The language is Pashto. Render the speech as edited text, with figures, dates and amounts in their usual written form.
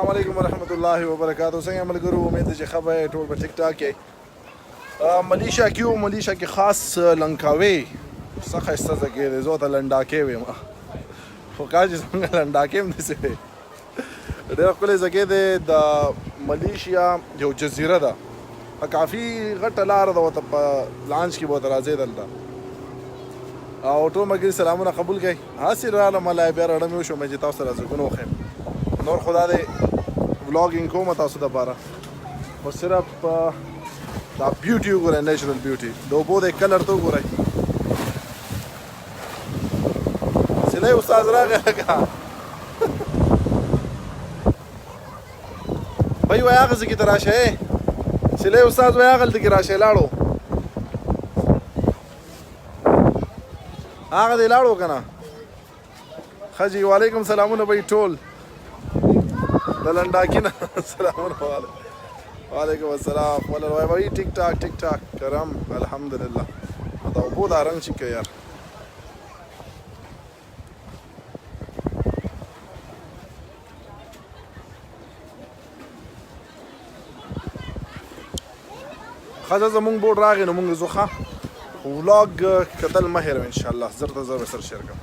السلام علیکم ورحمۃ اللہ وبرکاتہ. څنګه ملګرو، امید ده چې ښه به ټول په ټیک ټاک یې. ملیشیا کې وو، ملیشیا کې خاص لنکاوی څه ښایسته ځای دی. زه ورته لنډاکې ویم، خو کاش چې څنګه لنډاکې هم داسې وی. ډېر ښکلی ځای دی. د ملیشیا یو جزیره ده، کافي غټه لاره ده، ورته په لانچ کې به ورته راځئ دلته. او ټول ملګري سلامونه قبول کړئ. هسې رالم هله بیا رڼه مې وشوم چې تاسو سره ځایونه وښیم. نور خو دا دی ولاګینګ کوم تاسو دپاره، خو صرف دا بیوټي وګورئ، نیچرل بیوټي. د اوبو د کلر ته وګورئ. سلی استاد راغی لکه بھائی وایي هغه ځای کې ته راشئ. سلی استاد وایي هغلته کې راشئ. لاړو هغه دی، لاړو که نه ښه جي. وعلیکم سلامونه به ټول د لنډاکي نه سلامونه. وعلیکم السلام. وایي بھائی ټیک ټاک ټیک ټاک کرم الحمدلله. دا اوبو دا رنګ چې که یار ښځه زمونږ بورډ راغی نو مونږ ځو. ښه ولاګ کتل مه هېروئ انشاءالله. زر ته زر به سره شیر کوم.